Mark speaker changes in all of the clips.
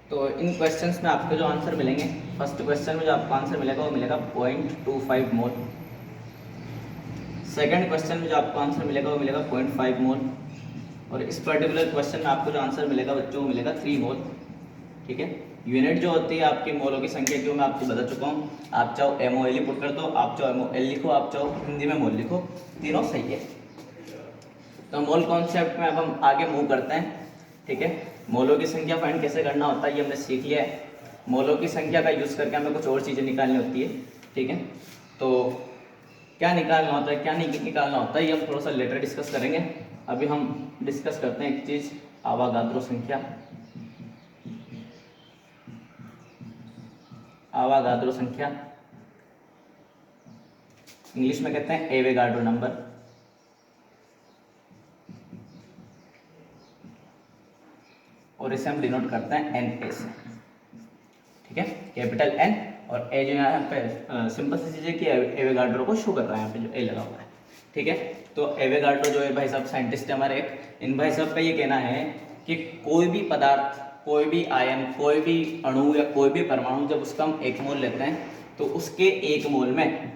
Speaker 1: तो इन क्वेश्चंस में आपको जो आंसर मिलेंगे, फर्स्ट क्वेश्चन में जो आपको आंसर मिलेगा वो मिलेगा 0.25 मोल। सेकंड क्वेश्चन में जो आपको आंसर मिलेगा वो मिलेगा 0.5 मोल। और इस पर्टिकुलर क्वेश्चन में आपको जो आंसर मिलेगा बच्चों वो मिलेगा 3 मोल। ठीक है, यूनिट जो होती है आपकी मोलों की संख्या की वो मैं आपको बता चुका हूँ। आप चाहो MOL ही पुट कर दो, आप चाहो MOL लिखो, आप चाहो हिंदी में मोल लिखो, तीनों सही है। तो मोल कॉन्सेप्ट में अब हम आगे मूव करते हैं। ठीक है, मोलों की संख्या फाइंड कैसे करना होता है ये हमने सीख लिया है। मोलों की संख्या का यूज़ करके हमें कुछ और चीज़ें निकालनी होती है। ठीक है, तो क्या निकालना होता है क्या नहीं निकालना होता है ये हम थोड़ा सा लेटर डिस्कस करेंगे। अभी हम डिस्कस करते हैं एक चीज़, आवागाद्रो संख्या। आवागाद्रो संख्या इंग्लिश में कहते हैं एवोगाड्रो नंबर। और इसे हम डिनोट करते हैं NA से। ठीक है, कैपिटल N और A जो यहाँ पे सिंपल सी चीज़ है कि एवोगाड्रो को शो कर रहा है, यहाँ पे जो A लगा हुआ है। ठीक है, तो एवोगाड्रो जो है भाई साहब साइंटिस्ट है हमारे एक, इन भाई साहब का ये कहना है कि कोई भी पदार्थ, कोई भी आयन, कोई भी अणु या कोई भी परमाणु जब उसका हम 1 मोल लेते हैं तो उसके 1 मोल में,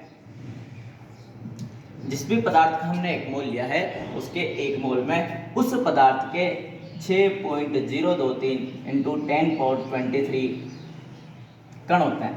Speaker 1: जिस भी पदार्थ का हमने 1 मोल लिया है उसके 1 मोल में उस पदार्थ के 6.023 इंटू 10⁻23 कण होते हैं।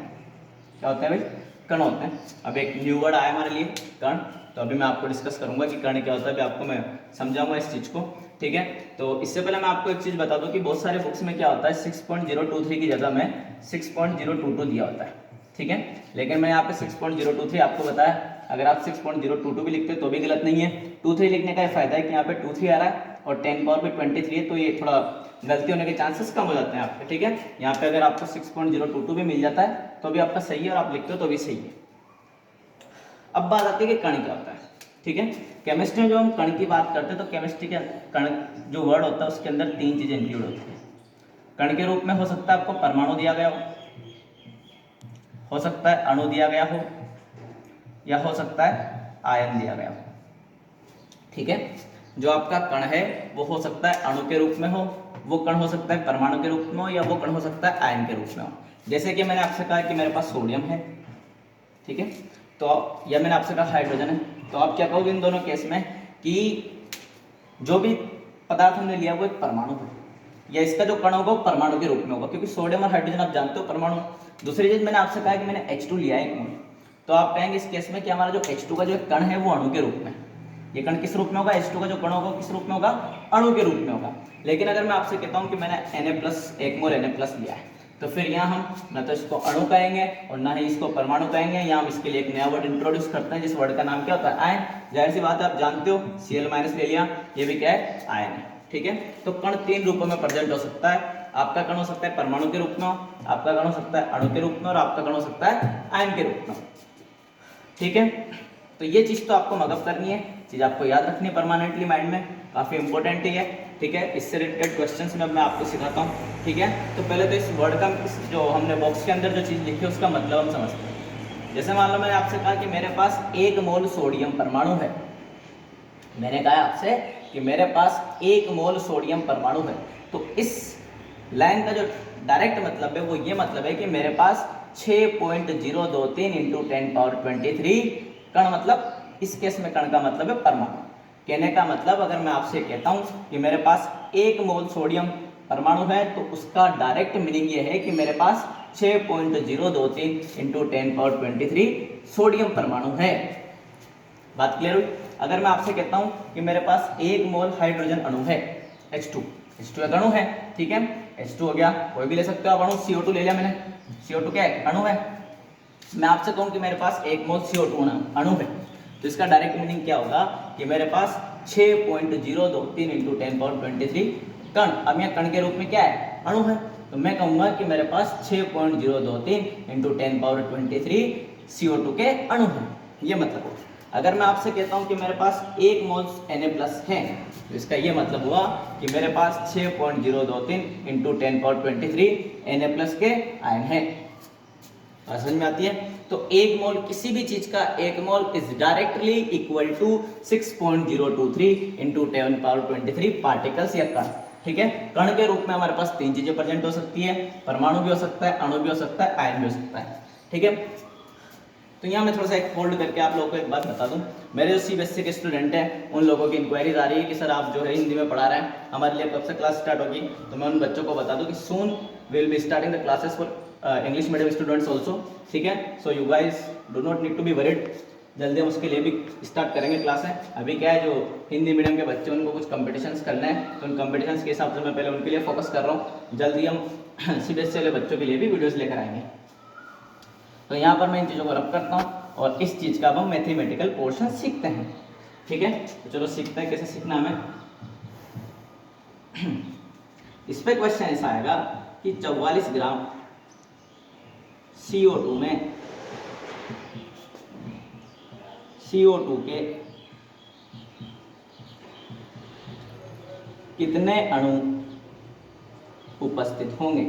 Speaker 1: क्या होते हैं भाई? कण होते हैं। अब एक न्यू वर्ड आया हमारे लिए, कण। तो अभी मैं आपको डिस्कस करूंगा कि कण क्या होता है, अभी आपको मैं समझाऊंगा इस चीज़ को। ठीक है, तो इससे पहले मैं आपको एक चीज़ बता दूं कि बहुत सारे बुक्स में क्या होता है 6.023 की जगह में 6.022 दिया होता है। ठीक है, लेकिन मैं यहाँ पे 6.023 आपको बताया। अगर आप 6.022 भी लिखते हो तो भी गलत नहीं है। 23 लिखने का फायदा है कि यहाँ पे 23 आ रहा है और 10⁻23 है, तो ये थोड़ा गलती होने के चांसेस कम हो जाते हैं आपके। ठीक है, यहाँ पे अगर आपको 6.022 भी मिल जाता है तो भी आपका सही है और आप लिखते हो तो भी सही है। अब बात आती है कि कण क्या होता है। ठीक है, केमिस्ट्री में जो हम कण की बात करते हैं तो केमिस्ट्री के कण जो वर्ड होता है उसके अंदर 3 चीजें इंक्लूड होती है। कण के रूप में हो सकता है आपको परमाणु दिया गया हो सकता है अणु दिया गया हो, या हो सकता है आयन दिया गया हो। ठीक है, जो आपका कण है वो हो सकता है अणु के रूप में हो, वो कण हो सकता है परमाणु के रूप में हो, या वो कण हो सकता है आयन के रूप में हो। जैसे कि मैंने आपसे कहा कि मेरे पास सोडियम है, ठीक है, तो या मैंने आपसे कहा हाइड्रोजन है, तो आप क्या कहोगे इन दोनों केस में कि जो भी पदार्थ हमने लिया वो एक परमाणु है, या इसका जो कण होगा वो परमाणु के रूप में होगा, क्योंकि सोडियम और हाइड्रोजन आप जानते हो परमाणु। दूसरी चीज मैंने आपसे कहा कि मैंने H2 लिया है एक मोल, तो आप कहेंगे इस केस में कि हमारा जो H2 का जो कण है वो अणु के रूप में, ये कण किस रूप में होगा, H2 का जो कण होगा किस रूप में होगा, अणु के रूप में होगा। लेकिन अगर मैं आपसे कहता हूं कि मैंने Na+ 1 मोल Na+ लिया है, तो फिर यहाँ हम न तो इसको अणु कहेंगे और ना ही इसको परमाणु कहेंगे। यहाँ हम इसके लिए एक नया वर्ड इंट्रोड्यूस करते हैं जिस वर्ड का नाम क्या होता है, आयन। जाहिर सी बात है आप जानते हो Cl- ले लिया, ये भी क्या है, आयन है। ठीक है, तो कण 3 रूपों में प्रेजेंट हो सकता है। आपका कण हो सकता है परमाणु के रूप में, आपका कण हो सकता है अणु के रूप में, और आपका कण हो सकता है आयन के रूप में। ठीक है, तो ये चीज तो आपको मगअप करनी है, चीज आपको याद रखनी है परमानेंटली माइंड में, काफी इंपॉर्टेंट है। ठीक है, इससे रिलेटेड क्वेश्चंस में मैं आपको सिखाता हूँ। ठीक है, तो पहले तो इस वर्ड का जो हमने बॉक्स के अंदर जो चीज लिखी है उसका मतलब हम समझते हैं। जैसे मान लो मैंने आपसे कहा कि मेरे पास 1 मोल सोडियम परमाणु है, मैंने कहा आपसे कि मेरे पास 1 मोल सोडियम परमाणु है, तो इस लाइन का जो डायरेक्ट मतलब है वो ये मतलब है कि मेरे पास 6.023 इंटू 10⁻23 कण, मतलब इस केस में कण का मतलब है परमाणु। कहने का मतलब अगर मैं आपसे कहता हूं कि मेरे पास 1 मोल सोडियम परमाणु है, तो उसका डायरेक्ट मीनिंग ये है कि मेरे पास 6.023 इंटू 10⁻23 सोडियम परमाणु है। बात क्लियर हुई? अगर मैं आपसे कहता हूं कि मेरे पास 1 मोल हाइड्रोजन अणु है, H2 एक अणु है। ठीक है, H2 हो गया, कोई भी ले सकते हो आप अणु, CO2 ले लिया मैंने, CO2 क्या है, अणु है। मैं आपसे कहूं कि मेरे पास 1 मोल CO2 अणु है, तो इसका डायरेक्ट मीनिंग क्या होगा कि मेरे पास 6.023 इंटू 10⁻23 कण। अब यहाँ कण के रूप में क्या है, अणु है, तो मैं कहूंगा कि मेरे पास 6.023 इंटू 10⁻23 CO2 के अणु है, ये मतलब। अगर मैं आपसे कहता हूं कि मेरे पास 1 मोल Na+ है, तो इसका ये मतलब हुआ कि मेरे पास 6.023 इंटू 10⁻23 Na+ के आयन है। समझ में आती है? तो 1 मोल किसी भी चीज का 1 mole is directly equal to 6.023 into 10⁻23 particles या कण। ठीक है। कण के रूप में हमारे पास तीन चीजें प्रेजेंट हो सकती है, परमाणु भी हो सकता है, अणु भी हो सकता है, आयन भी हो सकता है। ठीक है, तो यहाँ मैं थोड़ा सा एक फोल्ड करके आप लोगों को एक बात बता दूं, मेरे जो सीबीएसई के स्टूडेंट हैं उन लोगों की इंक्वायरीज आ रही है कि सर आप जो है हिंदी में पढ़ा रहे हैं, हमारे लिए कब से क्लास स्टार्ट होगी। तो मैं उन बच्चों को बता दूं कि soon will be starting the classes for English medium students also. ठीक है, so you guys do not need to be worried, जल्दी हम उसके लिए भी स्टार्ट करेंगे क्लासें। अभी क्या है, जो हिंदी मीडियम के बच्चे उनको कुछ कंपटीशंस करना है, तो उन कंपटीशंस के हिसाब से मैं पहले उनके लिए फोकस कर रहा हूँ। जल्दी हम सीबीएसई वाले बच्चों के लिए भी वीडियोज़ लेकर आएंगे। तो यहाँ पर मैं इन चीज़ों को रब करता हूँ और इस चीज़ का अब हम मैथमेटिकल पोर्शन सीखते हैं। ठीक है, तो चलो सीखते हैं कैसे सीखना हमें। इस पे क्वेश्चन ऐसा आएगा कि 44 ग्राम CO2 में CO2 के कितने अणु उपस्थित होंगे।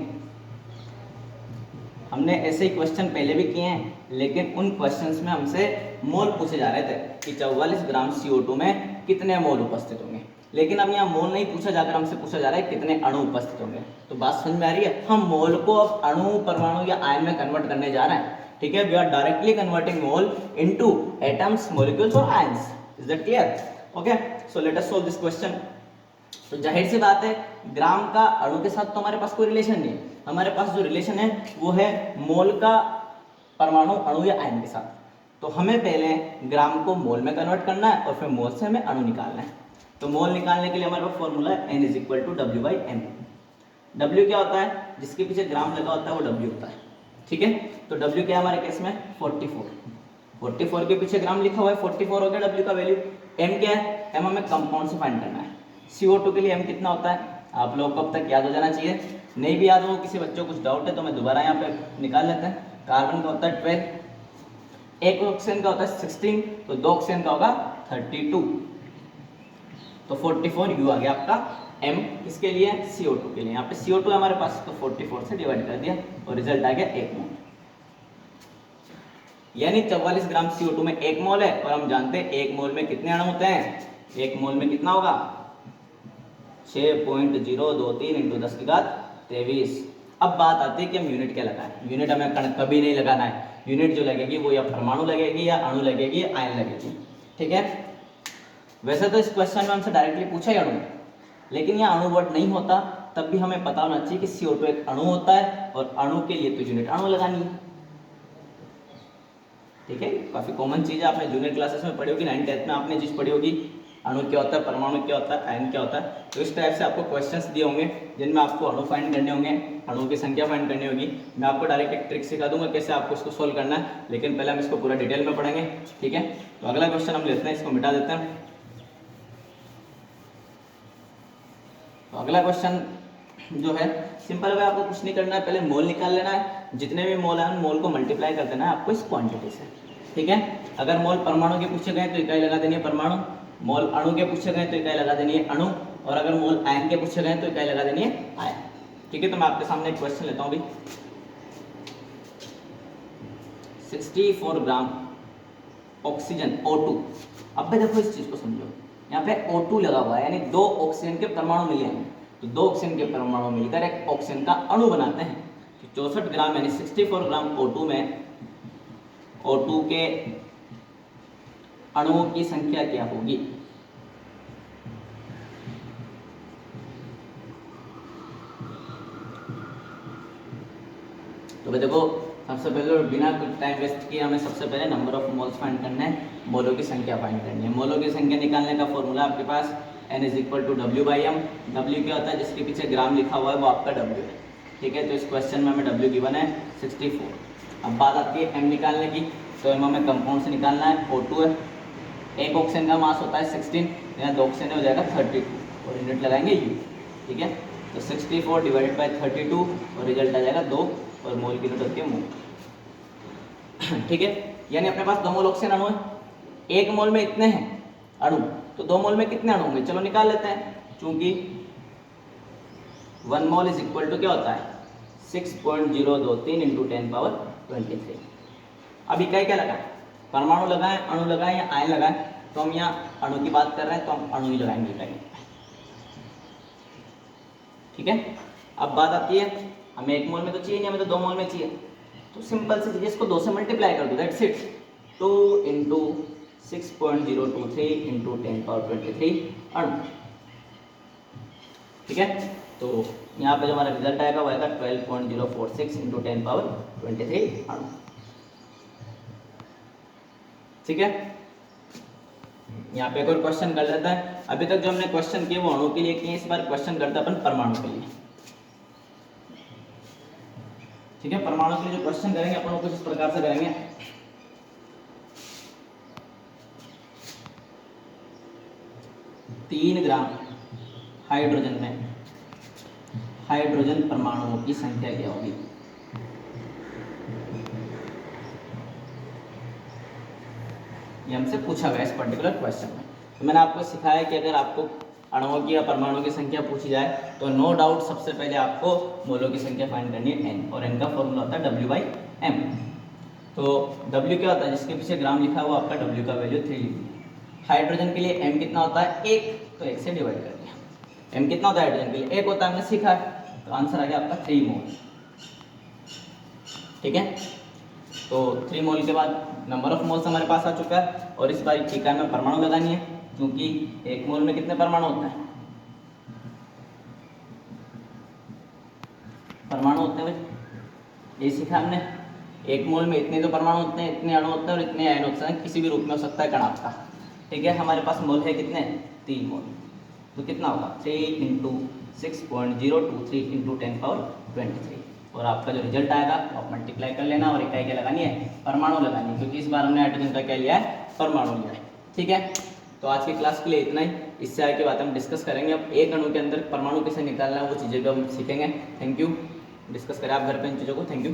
Speaker 1: हमने ऐसे ही क्वेश्चन पहले भी किए हैं, लेकिन उन क्वेश्चंस में हमसे मोल पूछे जा रहे थे कि 44 ग्राम CO2 में कितने मोल उपस्थित होंगे। लेकिन अब यहाँ मोल नहीं पूछा जाकर हमसे पूछा जा रहा है कितने अणु उपस्थित होंगे। तो बात समझ में आ रही है, हम मोल को अब अणु, परमाणु या आयन में कन्वर्ट करने जा रहे हैं। ठीक है, we are directly converting mole into atoms, molecules और ions. Is that clear? Okay, so let us solve this question. तो जाहिर सी बात है, ग्राम का अणु के साथ तो हमारे पास कोई रिलेशन नहीं है। हमारे पास जो रिलेशन है वो है मोल का परमाणु, अणु या आयन के साथ। तो हमें पहले ग्राम को मोल में कन्वर्ट करना है और फिर मोल से हमें अणु निकालना है। तो मोल निकालने के लिए हमारे पास फॉर्मूला है N = W/M। W क्या होता है, जिसके पीछे ग्राम लगा होता है वो W होता है। ठीक है, तो W क्या है हमारे केस में 44 के पीछे ग्राम लिखा हुआ है, 44 हो गया W का वैल्यू। M क्या है, M हमें कंपाउंड से फाइंड करना है। CO2 के लिए M कितना होता है, आप लोगों को अब तक याद हो जाना चाहिए। नहीं भी याद हो, किसी बच्चों को कुछ डाउट है तो मैं दोबारा यहाँ पे निकाल लेते हैं। कार्बन का होता है 12, एक ऑक्सीजन का होता है 16, तो दो ऑक्सीजन का होगा 32। तो 44 U आ गया आपका। M किसके लिए, CO2 के लिए। यहाँ पे CO2 है हमारे पास, तो 44 से डिवाइड कर दिया और रिजल्ट आ गया 1 मोल। यानी 44 ग्राम CO2 में 1 मोल है, और हम जानते हैं 1 मोल में कितने अणु होते हैं। 1 मोल में कितना होगा, 6.023 × 10⁻23। अब बात आती है कि हम यूनिट क्या लगाएं। यूनिट हमें कभी नहीं लगाना है। यूनिट जो लगेगी वो या परमाणु लगेगी, या अणु लगेगी, या आयन लगेगी। ठीक है, वैसे तो इस क्वेश्चन में हमसे डायरेक्टली पूछा ही अणु, लेकिन यह अणु वर्ड नहीं होता, तब भी हमें पता होना चाहिए कि CO2 एक अणु होता है, और अणु के लिए तो यूनिट अणु लगानी है। ठीक है, काफी कॉमन चीज है, आपने जूनियर क्लासेस में पढ़ी होगी, 9th 10th में आपने चीज पढ़ी होगी, अणु क्या होता है, परमाणु क्या होता है, आयन क्या होता है। तो इस टाइप से आपको क्वेश्चंस दिए होंगे जिनमें आपको अणु फाइंड करने होंगे, अणु की संख्या फाइंड करनी होगी। मैं आपको डायरेक्ट एक ट्रिक सिखा दूंगा कैसे आपको इसको सोल्व करना है, लेकिन पहले हम इसको पूरा डिटेल में पढ़ेंगे। ठीक है, तो अगला क्वेश्चन हम लेते हैं, इसको मिटा देते हैं। तो अगला क्वेश्चन जो है सिंपल है, आपको कुछ नहीं करना है, पहले मोल निकाल लेना है। जितने भी मोल हैं मोल को मल्टीप्लाई कर देना है आपको इस क्वांटिटी से। ठीक है, अगर मोल परमाणु के पूछे गए तो इकाई लगा देनी है परमाणु, मोल अणु के पूछे गए तो इकाई लगा देनी है अणु, और अगर मोल आयन के पूछे गए तो इकाई लगा देनी है आयन। ठीक है, तो मैं आपके सामने एक क्वेश्चन लेता हूँ अभी। 64 ग्राम ऑक्सीजन O2। अब भी देखो इस चीज को समझो, यहाँ पे O2 लगा हुआ है, यानी 2 ऑक्सीजन के परमाणु मिले हैं। तो 2 ऑक्सीजन के परमाणु मिलकर एक ऑक्सीजन का अणु बनाते हैं। तो 64 ग्राम यानी 64 ग्राम O2 में O2 के अणुओं की संख्या क्या होगी। तो देखो, सबसे पहले बिना कुछ टाइम वेस्ट किए हमें सबसे पहले नंबर ऑफ मोल्स फाइंड करना है, मोलों की संख्या फाइंड करनी है। मोलों की संख्या निकालने का फॉर्मूला आपके पास N = W/M। W क्या होता है, जिसके पीछे ग्राम लिखा हुआ है वो आपका W है। ठीक है, तो इस क्वेश्चन में हमें W गिवन है 64। अब बात आती है M निकालने की, तो M हमें कंपाउंड से निकालना है। O2 है, एक ऑक्सीजन का मास होता है 16, यहाँ 2 ऑक्सीजन हो जाएगा 32, और यूनिट लगाएंगे U। ठीक है, तो 64 / 32 और रिजल्ट आ जाएगा 2, और मोल की यूनिट होती है मोल। ठीक है, यानी अपने पास 2 मोल ऑक्सीजन अणु है, 1 मोल में इतने हैं अणु, तो 2 मोल में कितने अणु होंगे, चलो निकाल लेते हैं। चूंकि 1 मोल = क्या होता है 6.023 × 10⁻23। अब इकाई क्या लगाएं, परमाणु लगाएं, अणु लगाएं या आयन लगाएं। तो हम यहाँ अणु की बात कर रहे हैं तो हम अणु ही लगाएंगे इकाई। ठीक है। अब बात आती है हमें 1 मोल में तो चाहिए नहीं, हमें तो 2 मोल में चाहिए, तो सिंपल सी चीज़ इसको 2 से मल्टीप्लाई कर दो, दैट्स इट। 2 इंटू 6.023 इंटू 10⁻23 अणु, ठीक है। तो यहाँ पे जो हमारा रिजल्ट आएगा वो आएगा 12.046 इंटू 10⁻23 अणु, ठीक है। यहाँ पे एक और क्वेश्चन कर लेता है। अभी तक जो हमने क्वेश्चन किए वो अणु के लिए किए, इस बार क्वेश्चन करते हैं अपन परमाणु के लिए, ठीक है। परमाणु के लिए जो क्वेश्चन करेंगे अपन कुछ इस प्रकार से करेंगे। तीन ग्राम हाइड्रोजन में हाइड्रोजन परमाणुओं की संख्या क्या होगी? ये हमसे पूछा गया इस पर्टिकुलर क्वेश्चन में। तो मैंने आपको सिखाया कि अगर आपको अणुओं की या परमाणुओं की संख्या पूछी जाए तो नो डाउट सबसे पहले आपको मोलों की संख्या फाइंड करनी है n, और n का फॉर्मूला होता है W/m। तो W क्या होता है, जिसके पीछे ग्राम लिखा हुआ आपका W का वैल्यू 3 लिख दिया। हाइड्रोजन के लिए m कितना होता है 1, तो 1 से डिवाइड कर दिया। m कितना होता है हाइड्रोजन के लिए 1 होता है, हमने सीखा है, तो आंसर आ गया आपका 3 मोल, ठीक है। तो 3 मोल के बाद नंबर ऑफ मोल्स हमारे पास आ चुका है, और इस बार ठीक है हमें परमाणु लगानी है, क्योंकि 1 मोल में कितने परमाणु होते हैं? परमाणु होते हैं भाई, ये सीखा हमने। 1 मोल में इतने तो परमाणु होते हैं, इतने अणु होते हैं और इतने आयन होते हैं, किसी भी रूप में हो सकता है कण आपका, ठीक है। हमारे पास मोल है कितने? 3 मोल, तो कितना होगा 3 इंटू 6.023 इंटू 10⁻23, और आपका जो रिजल्ट आएगा वो आप मल्टीप्लाई कर लेना, और इकाई क्या लगानी है? परमाणु लगानी है, क्योंकि इस बार हमने हाइड्रोजन का क्या लिया है? परमाणु लिया है, ठीक है। तो आज की क्लास के लिए इतना ही, इससे आगे की बात हम डिस्कस करेंगे। अब एक अणु के अंदर परमाणु कैसे निकालना है वो चीज़ें भी हम सीखेंगे। थैंक यू, डिस्कस करें आप घर पे इन चीज़ों को। Thank you.